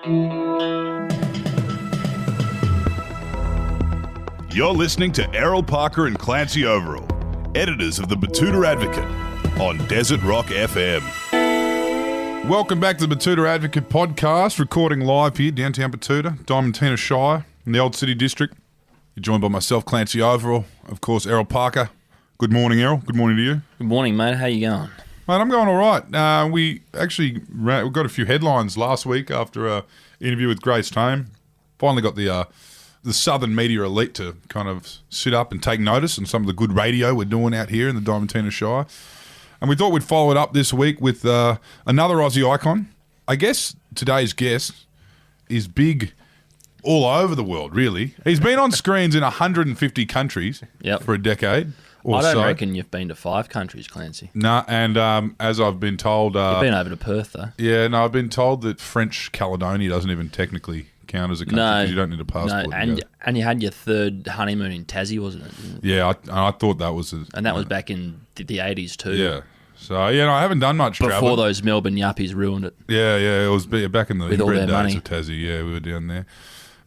You're listening to Errol Parker and Clancy Overall, editors of the Batuta Advocate, on Desert Rock FM. Welcome back to the Batuta Advocate podcast, recording live here, downtown Batuta, Diamantina Shire, in the Old City District. You're joined by myself, Clancy Overall, of course, Errol Parker. Good morning, Errol. Good morning to you. Good morning, mate. How you going? Mate, I'm going all right. We got a few headlines last week after an interview with Grace Tame. Finally got the Southern media elite to kind of sit up and take notice on some of the good radio we're doing out here in the Diamantina Shire. And we thought we'd follow it up this week with another Aussie icon. I guess today's guest is big all over the world, really. He's been on screens in 150 countries for a decade or so. I don't reckon you've been to 5 countries, Clancy. No, and as I've been told... You've been over to Perth, though. Yeah, no, I've been told that French Caledonia doesn't even technically count as a country because you don't need a passport. No, and you had your third honeymoon in Tassie, wasn't it? Yeah, I thought that was... And that was back in the 80s too. Yeah. So, I haven't done much travel. Before those Melbourne yuppies ruined it. Yeah, it was back in the with all their money of Tassie. Yeah, we were down there.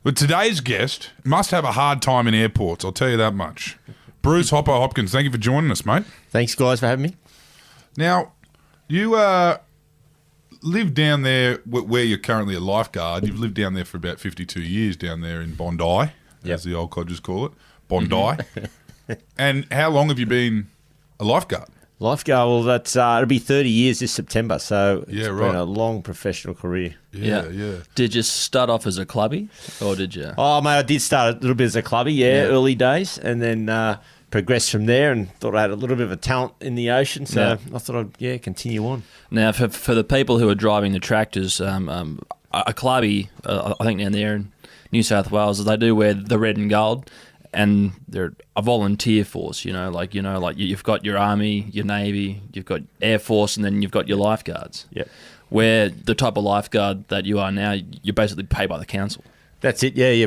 But today's guest must have a hard time in airports, I'll tell you that much. Bruce Hopkins, thank you for joining us, mate. Thanks, guys, for having me. Now, you live down there where you're currently a lifeguard. You've lived down there for about 52 years down there in Bondi, as the old codgers call it, Bondi. And how long have you been a lifeguard? Lifeguard, well, that's it'll be 30 years this September, so it's been a long professional career. Yeah. Did you start off as a clubby, or did you? Oh, mate, I did start a little bit as a clubby, early days, and then progressed from there and thought I had a little bit of a talent in the ocean, so I thought I'd continue on. Now, for the people who are driving the tractors, a clubby, I think down there in New South Wales, they do wear the red and gold. And they're a volunteer force, you've got your Army, your Navy, you've got Air Force, and then you've got your lifeguards. Yep. Where the type of lifeguard that you are now, you're basically paid by the council. That's it, yeah.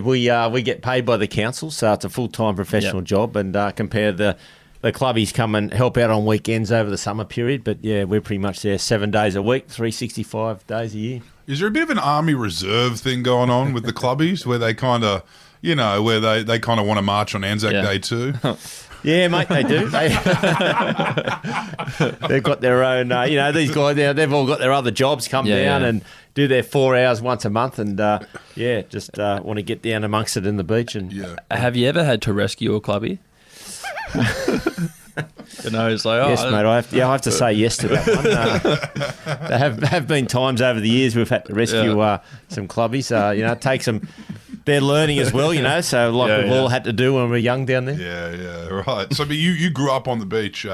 We get paid by the council, so it's a full-time professional job, and compare the clubbies come and help out on weekends over the summer period, but we're pretty much there 7 days a week, 365 days a year. Is there a bit of an Army Reserve thing going on with the clubbies where they kind of... where they kind of want to march on Anzac Day too. Yeah, mate, they do. They've got their own, these guys now, they've all got their other jobs, come down and do their 4 hours once a month and, just want to get down amongst it in the beach. And Have you ever had to rescue a clubby? It's like, yes, mate, I have to say yes to that one. There have been times over the years we've had to rescue some clubbies. It takes them... They're learning as well, so we've all had to do when we were young down there. Yeah, right. So but you grew up on the beach.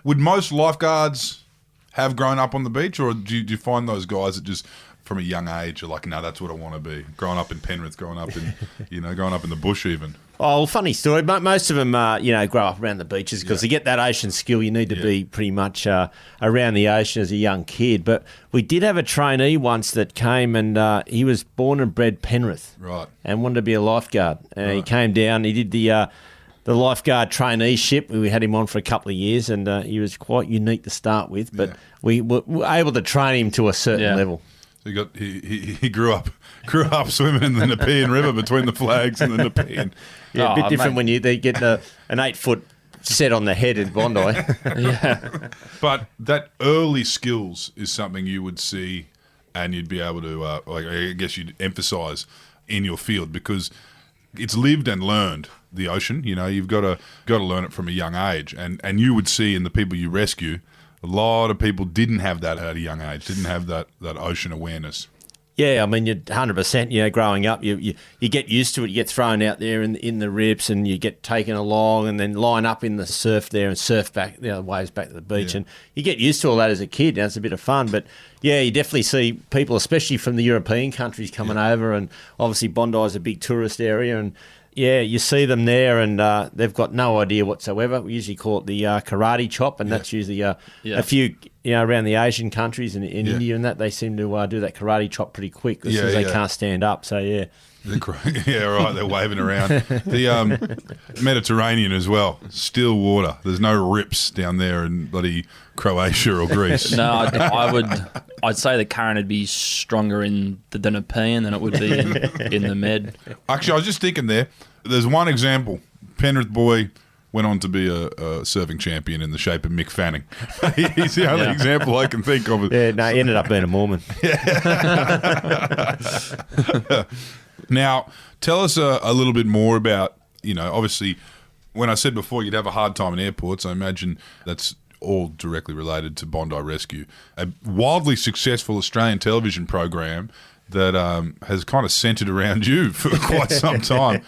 Would most lifeguards have grown up on the beach, or do you find those guys that just from a young age are like, no, that's what I want to be? Growing up in Penrith, growing up in the bush even. Oh, well, funny story. Most of them, grow up around the beaches because to get that ocean skill, you need to be pretty much around the ocean as a young kid. But we did have a trainee once that came and he was born and bred Penrith. Right. And wanted to be a lifeguard. And he came down, he did the lifeguard traineeship. We had him on for a couple of years and he was quite unique to start with. But we were able to train him to a certain level. So he grew up swimming in the Nepean River between the flags and the Nepean. Yeah, a bit different when they get an 8-foot set on the head in Bondi. But that early skills is something you would see and you'd be able to, I guess you'd emphasise in your field because it's lived and learned, the ocean. You've got to learn it from a young age. And you would see in the people you rescue, a lot of people didn't have that at a young age, didn't have that ocean awareness. Yeah, I mean, you're 100%, growing up, you get used to it. You get thrown out there in the rips and you get taken along and then line up in the surf there and surf back, waves back to the beach. And you get used to all that as a kid. Now, it's a bit of fun. But, you definitely see people, especially from the European countries, coming over. And obviously Bondi is a big tourist area. And, you see them there and they've got no idea whatsoever. We usually call it the karate chop, and that's usually a few around the Asian countries and in India and that, they seem to do that karate chop pretty quick as soon as they can't stand up. So, yeah. Yeah, right. They're waving around. The Mediterranean as well. Still water. There's no rips down there in bloody Croatia or Greece. No, I'd say the current would be stronger in the Nepean than it would be in the Med. Actually, I was just thinking there's one example. Penrith boy went on to be a surfing champion in the shape of Mick Fanning. He's the only example I can think of. Yeah, no, he ended up being a Mormon. Now, tell us a little bit more about, obviously, when I said before you'd have a hard time in airports, I imagine that's all directly related to Bondi Rescue, a wildly successful Australian television program that has kind of centred around you for quite some time.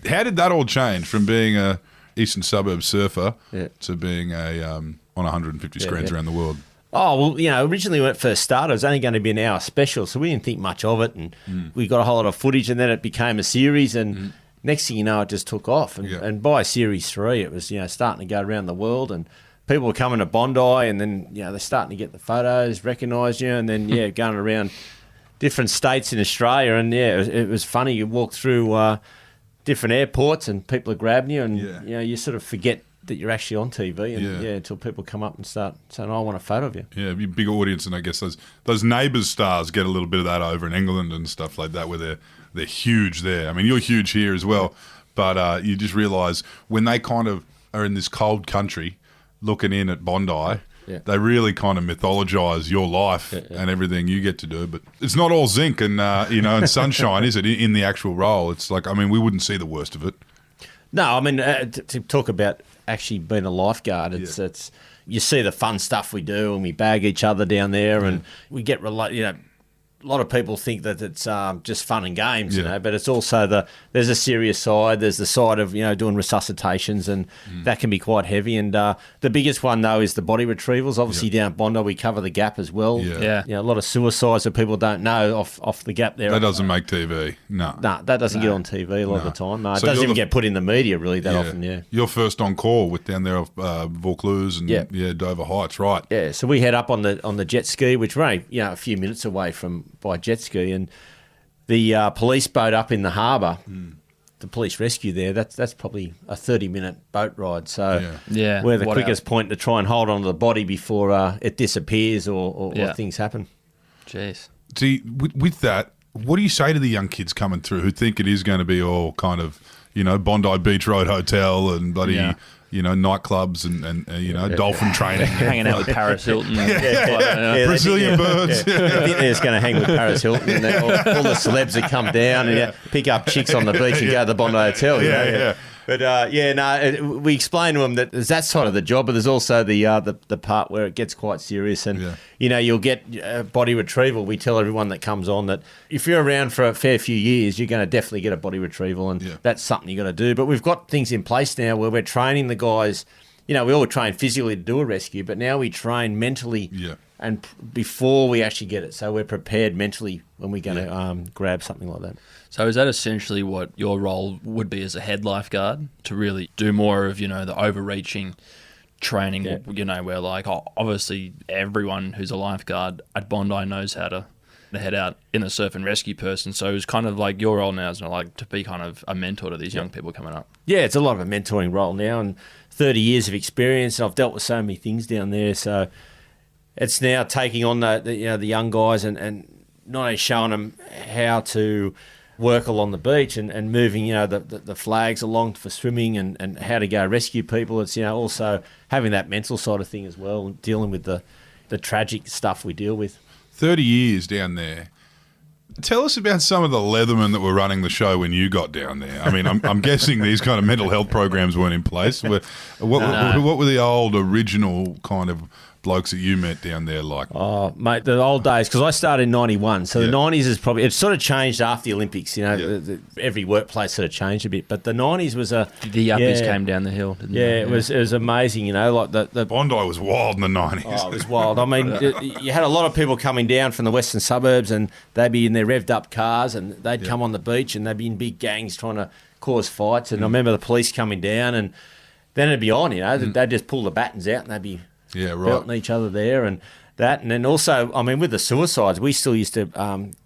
How did that all change from being a eastern suburb surfer to being on 150 screens around the world? Oh, well, originally when it first started, it was only going to be an hour special, so we didn't think much of it, and we got a whole lot of footage, and then it became a series, and next thing you know, it just took off. And by Series 3, it was, starting to go around the world, and people were coming to Bondi, and then, they're starting to get the photos, recognise you, and then, going around different states in Australia, and, it was funny. You walk through different airports, and people are grabbing you, and, you sort of forget that you're actually on TV, and until people come up and start saying, I want a photo of you. Yeah, big audience, and I guess those Neighbours stars get a little bit of that over in England and stuff like that, where they're huge there. I mean, you're huge here as well, but you just realise when they kind of are in this cold country looking in at Bondi, they really kind of mythologise your life and everything you get to do. But it's not all zinc and and sunshine, is it? In the actual role, it's like, I mean, we wouldn't see the worst of it. No, I mean, to talk about actually being a lifeguard, it's you see the fun stuff we do, and we bag each other down there, and we get a lot of people think that it's just fun and games, but it's also there's a serious side. There's the side of doing resuscitations, and that can be quite heavy. And the biggest one though is the body retrievals. Obviously down at Bondi we cover the gap as well. A lot of suicides that people don't know off the gap there. That doesn't make TV. No, that doesn't get on TV a lot of the time. No, it doesn't even get put in the media really that often. Yeah, you're first on call with down there off Vaucluse and Dover Heights, right? Yeah, so we head up on the jet ski, which we're only a few minutes away from by jet ski, and the police boat up in the harbour, the police rescue there, that's probably a 30-minute boat ride. So we're the quickest point to try and hold on to the body before it disappears or things happen. Jeez. See, with that, what do you say to the young kids coming through who think it is going to be all kind of, Bondi Beach Road Hotel and bloody... nightclubs and dolphin training. Hanging out with Paris Hilton. Brazilian birds. I think they're just going to hang with Paris Hilton, and all the celebs that come down and pick up chicks on the beach and go to the Bondi Hotel. But we explain to them that there's that side of the job, but there's also the part where it gets quite serious, and you'll get body retrieval. We tell everyone that comes on that if you're around for a fair few years, you're going to definitely get a body retrieval, and that's something you got to do. But we've got things in place now where we're training the guys. We all train physically to do a rescue, but now we train mentally. And before we actually get it, so we're prepared mentally when we're going to grab something like that. So is that essentially what your role would be as a head lifeguard, to really do more of, the overreaching training, where like obviously everyone who's a lifeguard at Bondi knows how to head out in a surf and rescue person. So it's kind of like your role now is like to be kind of a mentor to these young people coming up. Yeah, it's a lot of a mentoring role now, and 30 years of experience, and I've dealt with so many things down there. So it's now taking on the young guys and not only showing them how to work along the beach and moving the flags along for swimming and how to go rescue people. It's also having that mental side of thing as well, and dealing with the tragic stuff we deal with. 30 years down there. Tell us about some of the leathermen that were running the show when you got down there. I mean, I'm guessing these kind of mental health programs weren't in place. What were the old original kind of blokes that you met down there like? Oh, mate, the old days, because I started in 91, so the 90s is probably, it sort of changed after the Olympics, every workplace sort of changed a bit, but the 90s was the yuppies came down the hill, didn't they? It was amazing, like the Bondi was wild in the 90s. Oh, it was wild. I mean, you had a lot of people coming down from the western suburbs, and they'd be in their revved up cars, and they'd come on the beach, and they'd be in big gangs trying to cause fights, and I remember the police coming down, and then it'd be on, they'd just pull the batons out, and they'd be belting each other there, and that. And then also, I mean, with the suicides, we still used to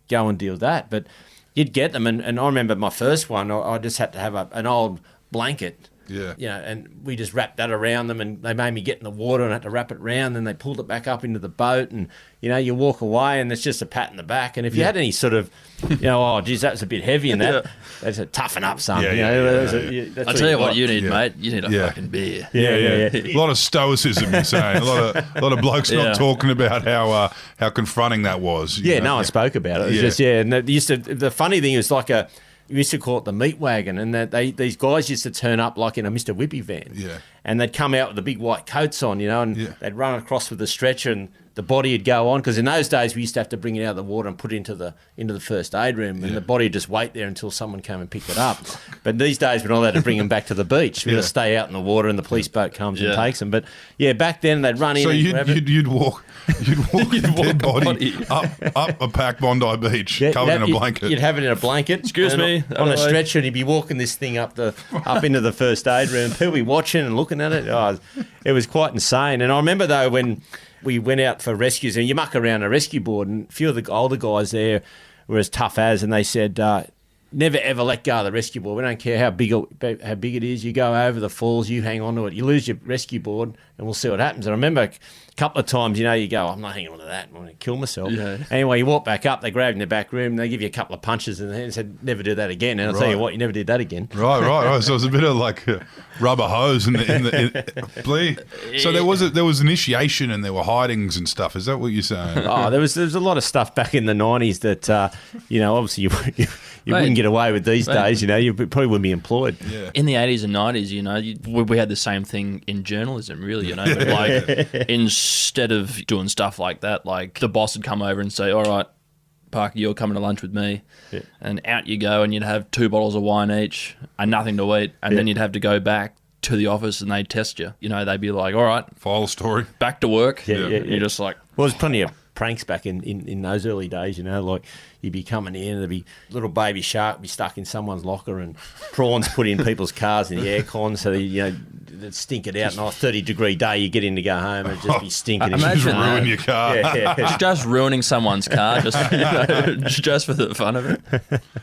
go and deal with that. But you'd get them. And I remember my first one, I just had to have an old blanket. Yeah. You know, and we just wrapped that around them, and they made me get in the water and had to wrap it around. Then they pulled it back up into the boat, and you know, you walk away, and it's just a pat in the back. And if you had any sort of, you know, oh, geez, that was a bit heavy, and that, that's a toughen up, son. I tell you what you need, mate. You need a fucking beer. Yeah. A lot of stoicism, you're saying. A lot of blokes not talking about how confronting that was. Yeah, no one spoke about it. It was just and they used to. The funny thing is like we used to call it the meat wagon, and that these guys used to turn up like in a Mr. Whippy van. Yeah. And they'd come out with the big white coats on, you know, and they'd run across with the stretcher, and the body would go on, because in those days we used to have to bring it out of the water and put it into the first aid room, and the body would just wait there until someone came and picked it up. But these days we're not allowed to bring them back to the beach. We've got to stay out in the water, and the police boat comes and takes them. But yeah, back then they'd run in. So and you'd walk a dead body up a packed Bondi Beach, covered in a blanket. You'd have it in a blanket. Excuse me. On a stretcher, and you'd be walking this thing up into the first aid room. People be watching and looking at it. Oh, it was quite insane. And I remember though when we went out for rescues, and you muck around a rescue board, and a few of the older guys there were as tough as, and they said, never ever let go of the rescue board. We don't care how big it is. You go over the falls, you hang on to it. You lose your rescue board, and we'll see what happens. And I remember a couple of times, you know, you go, I'm not hanging on to that. I'm going to kill myself. Yeah. Anyway, you walk back up, they grab you in the back room, and they give you a couple of punches in the hand and said, never do that again. And I'll tell you what, you never did that again. Right. So it was a bit of like rubber hose So there was initiation, and there were hidings and stuff. Is that what you're saying? Oh, there was a lot of stuff back in the 90s that, you know, obviously you wouldn't get away with these days. You know, you probably wouldn't be employed. Yeah. In the 80s and 90s, you know, we had the same thing in journalism, really, you know. But like, instead of doing stuff like that, like the boss would come over and say, all right, Parker, you're coming to lunch with me. Yeah. And out you go, and you'd have 2 bottles of wine each and nothing to eat. And then you'd have to go back to the office, and they'd test you. You know, they'd be like, all right, file a story, back to work. You're just like... Well, there's plenty of pranks back in those early days, you know, like you'd be coming in, there'd be little baby shark be stuck in someone's locker, and prawns put in people's cars in the aircon, so they'd stink it out. And on a 30-degree day, you get in to go home, and it'd just be stinking. Imagine ruin your car. Just ruining someone's car, just for the fun of it.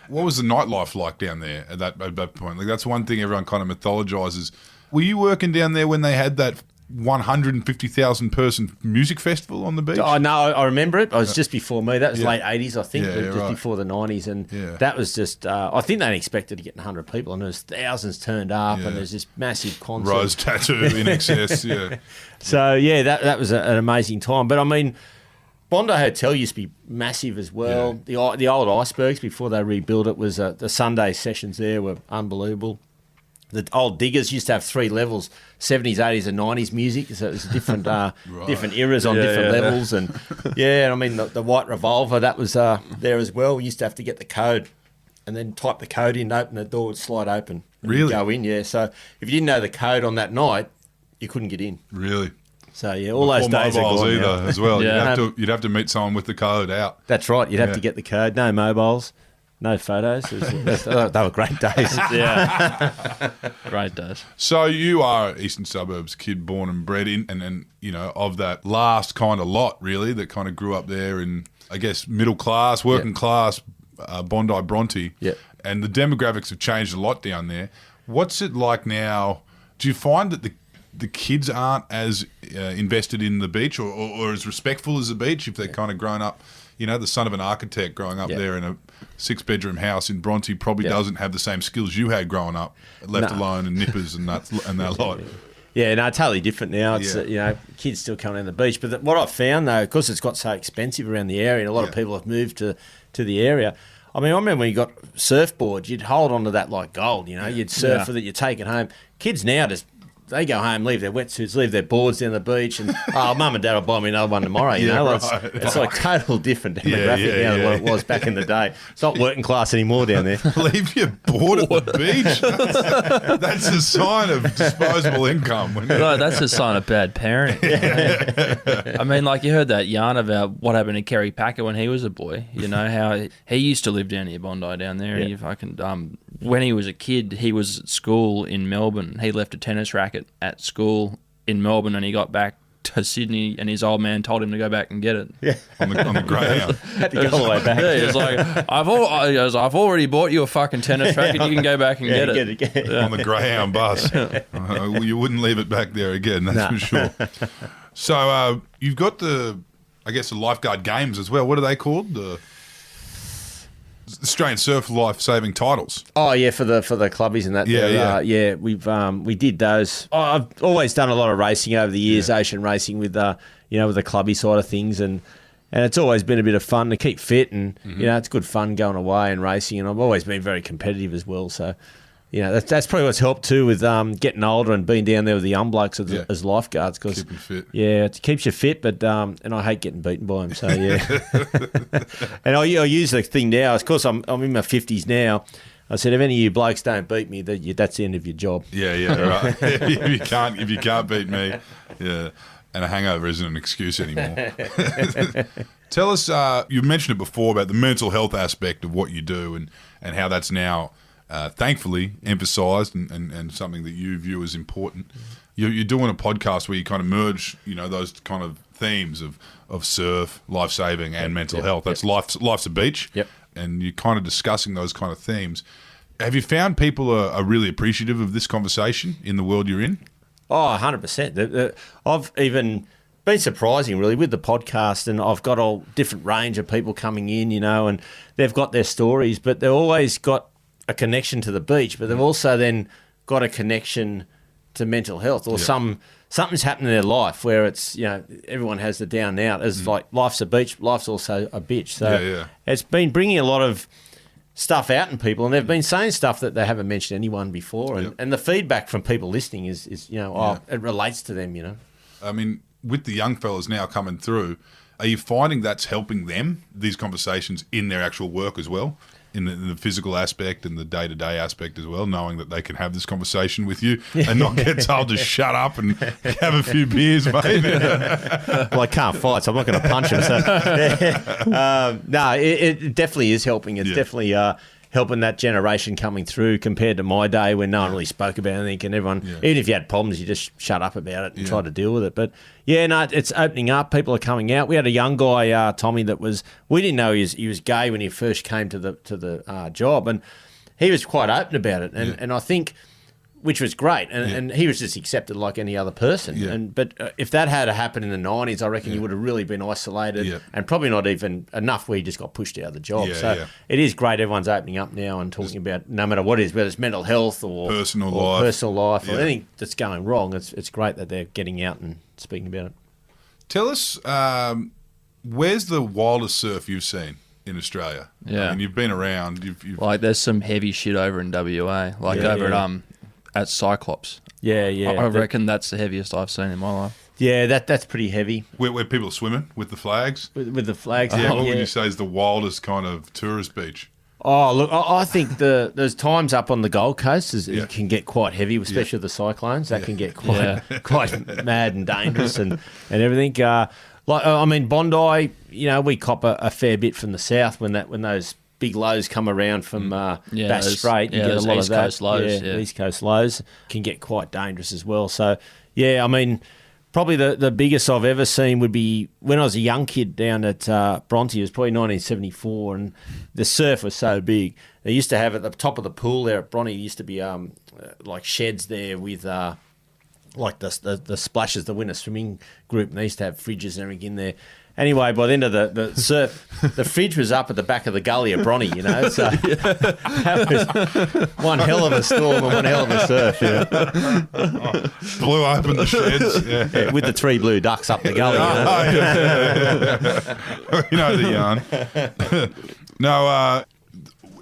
What was the nightlife like down there at that point? Like, that's one thing everyone kind of mythologizes. Were you working down there when they had that 150,000 person music festival on the beach? Oh no, I remember it. It was just before me. That was late 80s, I think, before the 90s, and that was just. I think they expected to get 100 people, and there was thousands turned up, and there's this massive concert. Rose tattoo in excess. So that was an amazing time. But I mean, Bondi Hotel used to be massive as well. Yeah. The old icebergs before they rebuilt it was the Sunday sessions there were unbelievable. The old diggers used to have 3 levels: 70s, 80s, and 90s music. So it was different, different eras on different levels. And I mean the White Revolver, that was there as well. We used to have to get the code, and then type the code in, open the door would slide open. Really? Go in, yeah. So if you didn't know the code on that night, you couldn't get in. Really? So all those days are gone either now. as well. You'd have to meet someone with the code out. That's right. You'd have to get the code. No mobiles. No photos. They were great days. Yeah, great days. So you are an Eastern Suburbs kid, born and bred in, and you know, of that last kind of lot, really, that kind of grew up there in, I guess, middle class, working class, Bondi Bronte. Yeah. And the demographics have changed a lot down there. What's it like now? Do you find that the kids aren't as invested in the beach or as respectful as the beach if they're kind of grown up? You know, the son of an architect growing up there in a 6-bedroom house in Bronte probably doesn't have the same skills you had growing up, left alone, and nippers and that lot. Yeah, no, totally different now. It's you know, kids still coming on the beach. But what I've found though, because it's got so expensive around the area, and a lot of people have moved to the area. I mean, I remember when you got surfboards, you'd hold on to that like gold. You know, you'd surf with it, you'd take it home. Kids now they go home, leave their wetsuits, leave their boards down the beach, and mum and dad will buy me another one tomorrow. You know, it's like total different demographic now than what it was back in the day. It's not working class anymore down there. Leave your board at the beach. That's a sign of disposable income. No, that's a sign of bad parenting. I mean, like you heard that yarn about what happened to Kerry Packer when he was a boy. You know how he used to live down near Bondi down there, and he fucking when he was a kid, he was at school in Melbourne. He left a tennis racket at school in Melbourne, and he got back to Sydney, and his old man told him to go back and get it. Yeah. on the Greyhound. Had to go all the way back. Yeah, he was like, I've already bought you a fucking tennis racket. You can go back and get it. Get it. On the Greyhound bus. You wouldn't leave it back there again, that's for sure. So you've got the lifeguard games as well. What are they called? The Australian Surf Life-Saving Titles. Oh yeah, for the clubbies and that. We did those. I've always done a lot of racing over the years, ocean racing with with the clubby side of things, and it's always been a bit of fun to keep fit, and it's good fun going away and racing. And I've always been very competitive as well, so. That's probably what's helped too with getting older and being down there with the young blokes as lifeguards. Cause, keep you fit. Yeah, it keeps you fit, but and I hate getting beaten by them. So yeah, and I use the thing now. Of course, I'm in my 50s now. I said, if any of you blokes don't beat me, that's the end of your job. Yeah, right. if you can't beat me, yeah, and a hangover isn't an excuse anymore. Tell us, you mentioned it before about the mental health aspect of what you do and how that's now. Thankfully emphasised and something that you view as important. You're doing a podcast where you kind of merge, those kind of themes of surf, life-saving and mental health. That's Life's a Beach. Yep. And you're kind of discussing those kind of themes. Have you found people are really appreciative of this conversation in the world you're in? Oh, 100%. I've even been surprising, really, with the podcast, and I've got a different range of people coming in, and they've got their stories, but they've always got a connection to the beach, but they've also then got a connection to mental health or something's happened in their life where it's, everyone has the down and out. As like life's a beach, life's also a bitch. So it's been bringing a lot of stuff out in people, and they've been saying stuff that they haven't mentioned anyone before. And the feedback from people listening is it relates to them, I mean, with the young fellas now coming through, are you finding that's helping them, these conversations, in their actual work as well? In the physical aspect and the day-to-day aspect as well, knowing that they can have this conversation with you and not get told to shut up and have a few beers, mate. Well, I can't fight, so I'm not going to punch him. So. No, it definitely is helping. It's definitely helping that generation coming through compared to my day when no one really spoke about anything, and everyone, even if you had problems, you just shut up about it and try to deal with it. But it's opening up. People are coming out. We had a young guy, Tommy, we didn't know he was gay when he first came to the job, and he was quite open about it, and I think. Which was great, and he was just accepted like any other person. But if that had happened in the 90s, I reckon you would have really been isolated and probably not even enough where you just got pushed out of the job. It is great everyone's opening up now and talking about no matter what it is, whether it's mental health or personal life or anything that's going wrong. It's great that they're getting out and speaking about it. Tell us, where's the wildest surf you've seen in Australia? Yeah. I mean, you've been around. You've there's some heavy shit over in WA, at Cyclops. I reckon that's the heaviest I've seen in my life. Yeah, that's pretty heavy. Where people are swimming with the flags? With the flags. What would you say is the wildest kind of tourist beach? Oh, look, I think there's times up on the Gold Coast it can get quite heavy, especially with the cyclones. That can get quite mad and dangerous and everything. Bondi, we cop a fair bit from the south when those big lows come around from Bass Strait. You get a lot of that. Coast lows, East Coast lows can get quite dangerous as well. So, probably the biggest I've ever seen would be when I was a young kid down at Bronte. It was probably 1974, and the surf was so big. They used to have at the top of the pool there at Bronte, used to be like sheds there with like the splashes, the winter swimming group, and they used to have fridges and everything in there. Anyway, by the end of the surf, the fridge was up at the back of the gully of Bronte, so that was one hell of a storm and one hell of a surf. Blew open the sheds. With the 3 blue ducks up the gully. You know the yarn. No,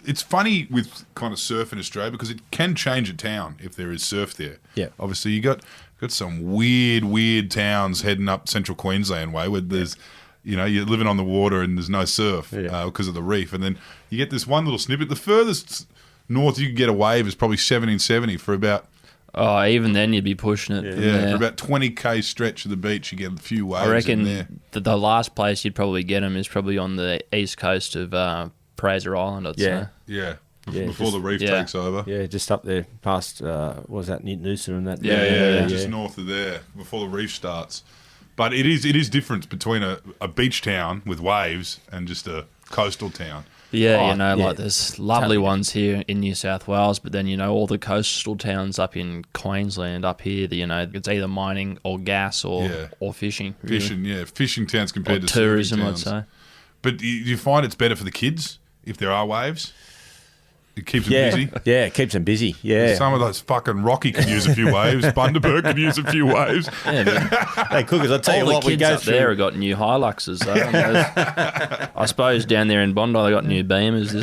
it's funny with kind of surf in Australia because it can change a town if there is surf there. Yeah. Obviously, you got some weird towns heading up central Queensland way where there's, you're living on the water and there's no surf because of the reef. And then you get this one little snippet. The furthest north you can get a wave is probably 1770 for about... Oh, even then you'd be pushing it. For about 20k stretch of the beach, you get a few waves. I reckon in there. The last place you'd probably get them is probably on the east coast of Fraser Island, I'd say. Yeah. Before the reef takes over. Yeah, just up there past, what was that, Noosa and that? Yeah, just north of there, before the reef starts. But it is different between a beach town with waves and just a coastal town. Yeah, like there's lovely ones here in New South Wales, but then, all the coastal towns up in Queensland, up here, it's either mining or gas or fishing. Really. Fishing towns compared or to tourism, surfing I'd towns. say. But you find it's better for the kids if there are waves? It keeps them busy? Yeah, it keeps them busy, yeah. Some of those fucking Rocky can use a few waves. Bundaberg can use a few waves. Yeah, Hey, Cookers, I'll tell you all the what, we kids go up through... there have got new Hiluxes, though. I suppose down there in Bondi they got new Beamers.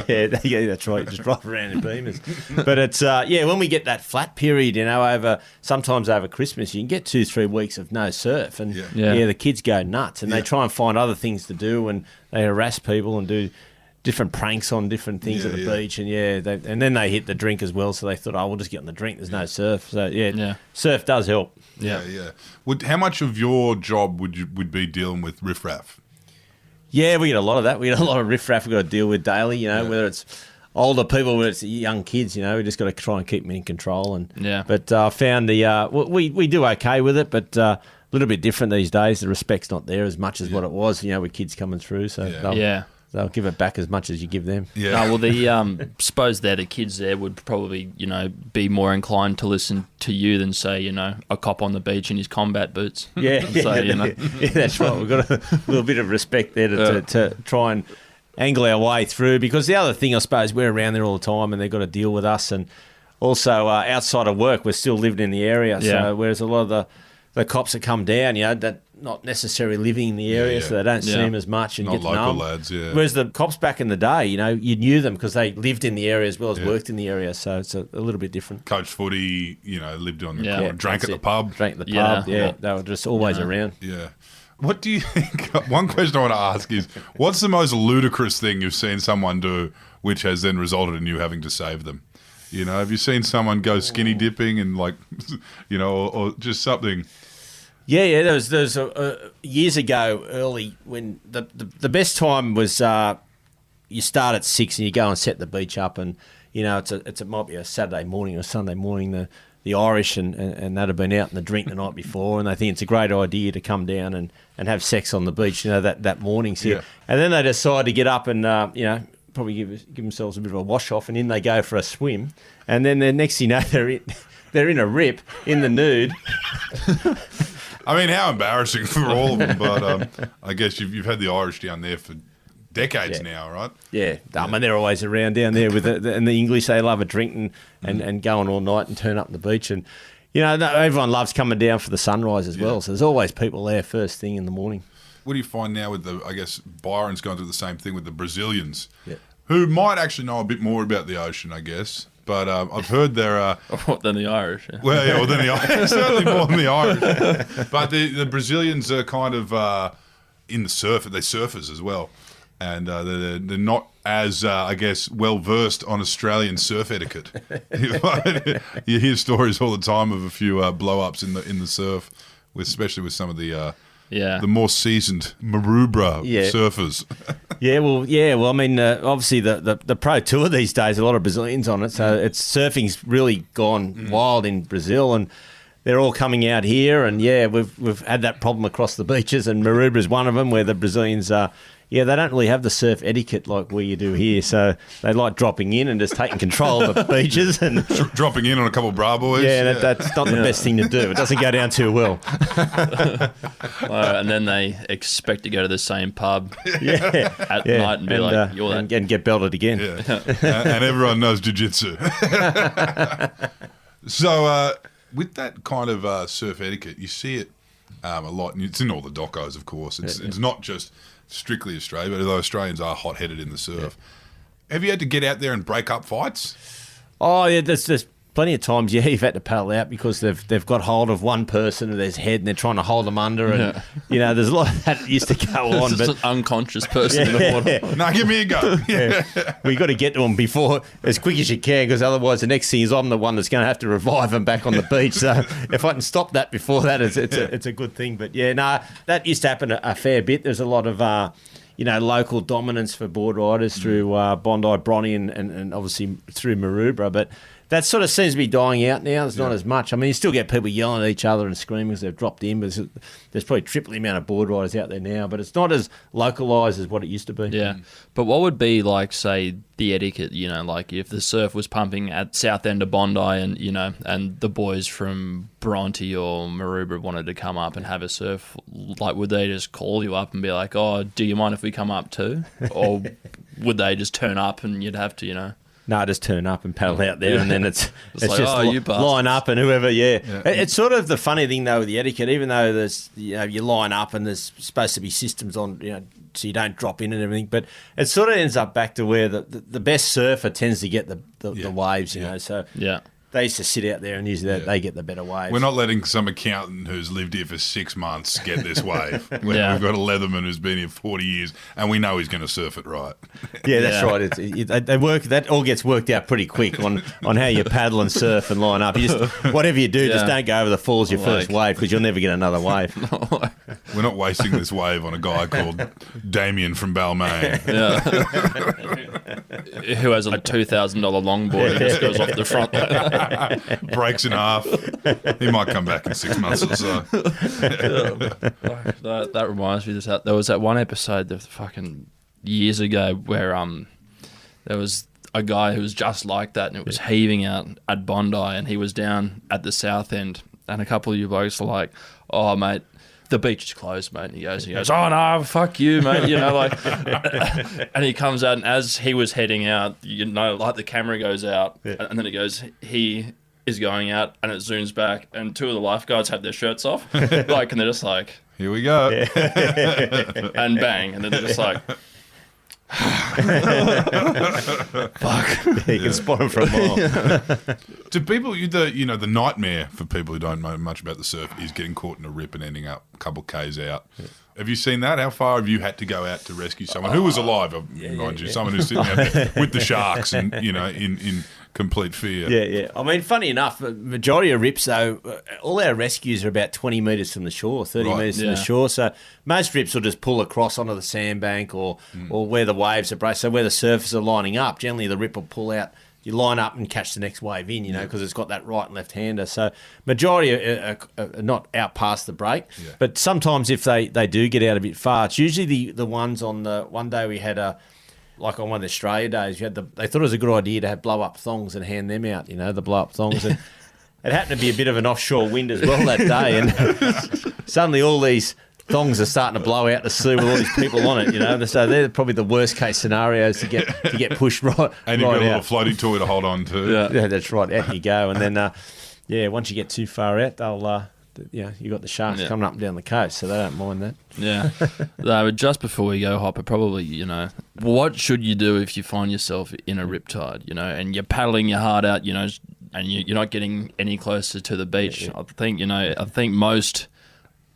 Yeah, that's right. Just drive around in Beamers. But it's when we get that flat period, sometimes over Christmas, you can get 2-3 weeks of no surf, and the kids go nuts, and they try and find other things to do, and they harass people and do different pranks on different things at the beach, and and then they hit the drink as well. So they thought, we'll just get on the drink. There's no surf, so surf does help. Yeah. How much of your job would be dealing with riffraff? Yeah, we get a lot of that. We get a lot of riffraff we've got to deal with daily, whether it's older people, whether it's young kids, we just got to try and keep them in control. But I found we do okay with it, but a little bit different these days. The respect's not there as much as what it was, with kids coming through. So they'll give it back as much as you give them. Yeah. No, well, the suppose that the kids there would probably, be more inclined to listen to you than say, a cop on the beach in his combat boots. Yeah, so, yeah, that's right. We've got a little bit of respect there to try and angle our way through. Because the other thing, I suppose, we're around there all the time, and they've got to deal with us. And also outside of work, we're still living in the area. Yeah. So whereas a lot of the cops that come down, that not necessarily living in the area, so they don't see them as much and not get to know local them. lads. Yeah. Whereas the cops back in the day, you knew them because they lived in the area as well as worked in the area, so it's a little bit different. Coached footy, lived on the corner, drank at the pub. Drank at the pub, they were just always around. Yeah. What do you think? One question I want to ask is, what's the most ludicrous thing you've seen someone do which has then resulted in you having to save them? Have you seen someone go skinny dipping and or just something? Yeah. There was years ago, early, when the best time was you start at 6 and you go and set the beach up, and it might be a Saturday morning or Sunday morning. The Irish and that have been out in the drink the night before, and they think it's a great idea to come down and have sex on the beach, that morning. So, and then they decide to get up and probably give themselves a bit of a wash off, and in they go for a swim, and then the next thing you know they're in a rip in the nude. I mean, how embarrassing for all of them, but I guess you've had the Irish down there for decades now, right? Yeah. I mean, they're always around down there with and the English, they love a drink and going all night and turn up the beach. And, everyone loves coming down for the sunrise as well. So there's always people there first thing in the morning. What do you find now with I guess Byron's gone through the same thing with the Brazilians, who might actually know a bit more about the ocean, I guess. But I've heard there than the Irish. Yeah. Well, than the Irish, certainly more than the Irish. But the Brazilians are kind of in the surf. They're surfers as well, and they're not as I guess well versed on Australian surf etiquette. You hear stories all the time of a few blow ups in the surf, especially with some of the more seasoned Maroubra surfers. Well, I mean, obviously the Pro Tour these days, a lot of Brazilians on it, so surfing's really gone wild in Brazil, and they're all coming out here, and we've had that problem across the beaches, and Marubra is one of them, where the Brazilians are. They don't really have the surf etiquette like we do here, so they like dropping in and just taking control of the beaches and dropping in on a couple of bra boys. That's not the best thing to do. It doesn't go down too well. And then they expect to go to the same pub at night and be like, "You're that," and get belted again. And everyone knows jiu-jitsu. So with that kind of surf etiquette, you see it a lot, and it's in all the docos, of course. It's not just strictly Australia, but although Australians are hot-headed in the surf. Have you had to get out there and break up fights? Oh, yeah, there's plenty of times, you've had to paddle out because they've got hold of one person and their head and they're trying to hold them under, and there's a lot of that used to go on. But an unconscious person in the water. No, give me a go. We got to get to them before as quick as you can, because otherwise the next thing is I'm the one that's going to have to revive them back on the beach. So if I can stop that before that, it's a good thing. But that used to happen a fair bit. There's a lot of local dominance for board riders through Bondi, Bronny, and obviously through Maroubra. But that sort of seems to be dying out now. There's not as much. I mean, you still get people yelling at each other and screaming as they've dropped in, but there's probably triple the amount of board riders out there now, but it's not as localised as what it used to be. Yeah. But what would be, like, say, the etiquette, you know, like if the surf was pumping at south end of Bondi and, you know, and the boys from Bronte or Maroubra wanted to come up and have a surf, like, would they just call you up and be like, oh, do you mind if we come up too? Or would they just turn up and you'd have to, you know? No, just turn up and paddle out there, and then it's like, just oh, you bastards. line up and whoever, It's sort of the funny thing, though, with the etiquette, even though there's, you know, you line up and there's supposed to be systems on, you know, so you don't drop in and everything, but it sort of ends up back to where the best surfer tends to get the waves, you know, so... Yeah. They used to sit out there and usually they get the better waves. We're not letting some accountant who's lived here for 6 months get this wave. We've got a Leatherman who's been here 40 years, and we know he's going to surf it right. Yeah, that's right. They work. That all gets worked out pretty quick on how you paddle and surf and line up. You just whatever you do, just don't go over the falls your first wave because you'll never get another wave. We're not wasting this wave on a guy called Damien from Balmain. Yeah. Who has a $2,000 longboard and just goes off the front. Breaks in half. He might come back in 6 months or so. That reminds me, there was that one episode that fucking years ago where there was a guy who was just like that, and it was heaving out at Bondi, and he was down at the south end, and a couple of you blokes were like, "Oh mate, the beach is closed, mate." And he goes, "Oh no, fuck you, mate," you know, like. And he comes out, and as he was heading out, you know, like the camera goes out, and then it goes, he is going out, and it zooms back, and two of the lifeguards have their shirts off, like, and they're just like, "Here we go," and bang, and then they're just like. Fuck. You can spot them from a mile. Do people, the nightmare for people who don't know much about the surf is getting caught in a rip and ending up a couple of Ks out. Have you seen that? How far have you had to go out to rescue someone who was alive, mind you, someone who's sitting out there with the sharks and, you know, in complete fear? Yeah. I mean, funny enough, majority of rips, though, all our rescues are about 20 metres from the shore, 30 metres from the shore. So most rips will just pull across onto the sandbank or where the waves are breaking. So where the surfers are lining up, generally the rip will pull out. You line up and catch the next wave in, you know, because it's got that right and left-hander. So majority are not out past the break. Yeah. But sometimes if they do get out a bit far, it's usually the ones on the... One day we had like on one of the Australia days, they thought it was a good idea to have blow-up thongs and hand them out, you know, the blow-up thongs. And it happened to be a bit of an offshore wind as well that day. And suddenly all these... thongs are starting to blow out the sea with all these people on it, you know. So they're probably the worst case scenarios to get pushed right. And you've got a little out. floaty toy to hold on to. Yeah, that's right. Out you go, and then once you get too far out, they'll you got the sharks coming up and down the coast, so they don't mind that. Yeah. But just before we go, Hopper, probably, you know, what should you do if you find yourself in a riptide, you know, and you're paddling your heart out, you know, and you're not getting any closer to the beach? Yeah. I think most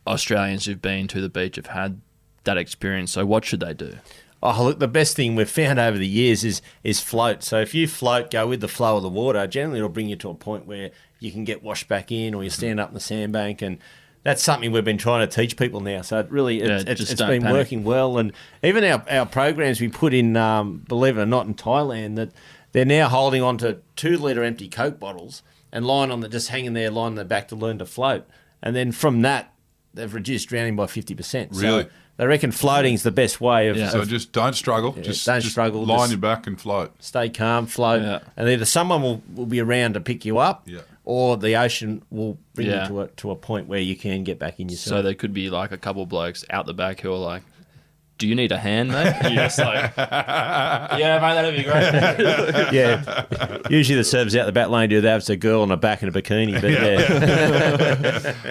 Australians who've been to the beach have had that experience. So what should they do? Oh, look, the best thing we've found over the years is float. So if you float, go with the flow of the water, generally it'll bring you to a point where you can get washed back in or you stand up in the sandbank, and that's something we've been trying to teach people now. So it's been panic. working well. And even our programs we put in, believe it or not, in Thailand, that they're now holding on to 2-litre empty Coke bottles and just hanging there, lying on their back to learn to float. And then from that, they've reduced drowning by 50%. Really? So they reckon floating's the best way of... So just don't struggle. Yeah, just struggle. Lie on your back and float. Stay calm, float. And either someone will be around to pick you up or the ocean will bring you to a point where you can get back in yourself. So there could be like a couple blokes out the back who are like, "Do you need a hand, mate?" And you're just like, "Yeah, mate, that'd be great." Yeah. Usually the surfers out the back lane do that. It's a girl on the back in a bikini. But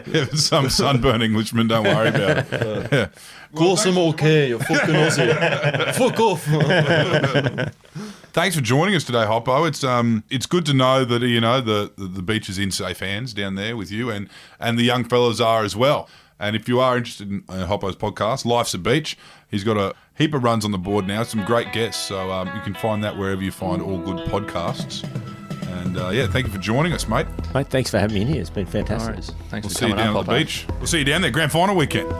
If it's some sunburned Englishman, don't worry about it. Of course I'm okay, you fucking Aussie. Fuck off. Thanks for joining us today, Hoppo. It's good to know that, you know, the beach is in safe hands down there with you, and the young fellas are as well. And if you are interested in Hoppo's podcast, Life's a Beach, he's got a heap of runs on the board now, some great guests. So you can find that wherever you find all good podcasts. And thank you for joining us, mate. Mate, thanks for having me in here. It's been fantastic. Thanks We'll for see you coming down up, on the Hoppo. beach. We'll see you down there, grand final weekend.